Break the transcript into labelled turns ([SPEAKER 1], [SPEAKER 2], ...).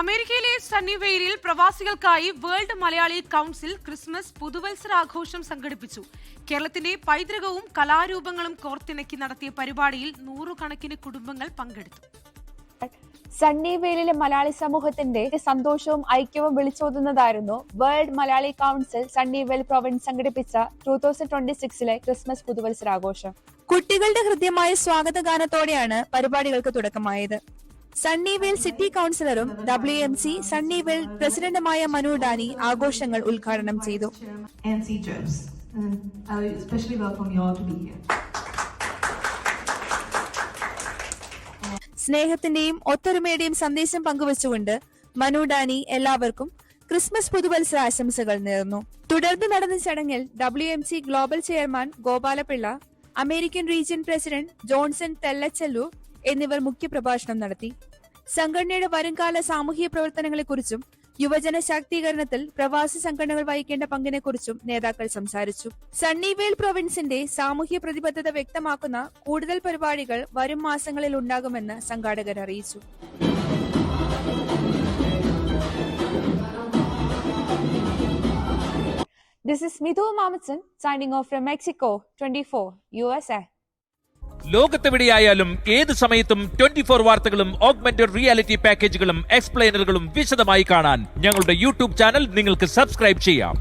[SPEAKER 1] അമേരിക്കയിലെ സണ്ണിവെയിലിൽ പ്രവാസികൾക്കായി world Malayali council Christmas പുതുവത്സരാഘോഷം സംഘടിപ്പിച്ചു. കേരളത്തിന്റെ പൈതൃകവും കലാരൂപങ്ങളും കോർത്തിണക്കി നടത്തിയ പരിപാടിയിൽ നൂറുകണക്കിന് കുടുംബങ്ങൾ പങ്കെടുത്തു.
[SPEAKER 2] സണ്ണിവെയിലിലെ മലയാളി സമൂഹത്തിന്റെ സന്തോഷവും ഐക്യവും വിളിച്ചോതുന്നതായിരുന്നു വേൾഡ് മലയാളി കൗൺസിൽ സണ്ണിവെയിൽ പ്രൊവിൻസ് സംഘടിപ്പിച്ച 2026 ക്രിസ്മസ് പുതുവത്സരാഘോഷം. കുട്ടികളുടെ ഹൃദ്യമായ സ്വാഗതഗാനത്തോടെയാണ് പരിപാടികൾക്ക് തുടക്കമായത്. സണ്ണിവെയിൽ സിറ്റി കൗൺസിലറും WMC സണ്ണിവെയിൽ പ്രസിഡന്റുമായ മനു ഡാനി ആഘോഷങ്ങൾ ഉദ്ഘാടനം ചെയ്തു. സ്നേഹത്തിന്റെയും ഒത്തൊരുമയുടെയും സന്ദേശം പങ്കുവച്ചുകൊണ്ട് മനു ഡാനി എല്ലാവർക്കും ക്രിസ്മസ് പുതുവത്സര ആശംസകൾ നേർന്നു. തുടർന്ന് നടന്ന ചടങ്ങിൽ WMC global chairman Gopalapillai, American region president Johnson Thellachallur എന്നിവർ മുഖ്യപ്രഭാഷണം നടത്തി. സംഘടനയുടെ വരുംകാല സാമൂഹിക പ്രവർത്തനങ്ങളെക്കുറിച്ചും യുവജന ശാക്തീകരണത്തിൽ പ്രവാസി സംഘടനകൾ വഹിക്കേണ്ട പങ്കിനെക്കുറിച്ചും നേതാക്കൾ സംസാരിച്ചു. സണ്ണിവെയിൽ പ്രൊവിൻസിന്റെ സാമൂഹ്യ പ്രതിബദ്ധത വ്യക്തമാക്കുന്ന കൂടുതൽ പരിപാടികൾ വരും മാസങ്ങളിൽ ഉണ്ടാകുമെന്ന് സംഘാടകർ അറിയിച്ചു. This is Midhu Mamatson signing off from Mexico 24 USA.
[SPEAKER 3] ലോകത്തെവിടെയായാലും ഏത് സമയത്തും 24 വാർത്തകളും ഓഗ്മെന്റഡ് റിയാലിറ്റി പാക്കേജുകളും എക്സ്പ്ലെയിനറുകളും വിശദമായി കാണാൻ ഞങ്ങളുടെ യൂട്യൂബ് ചാനൽ നിങ്ങൾക്ക് സബ്സ്ക്രൈബ് ചെയ്യാം.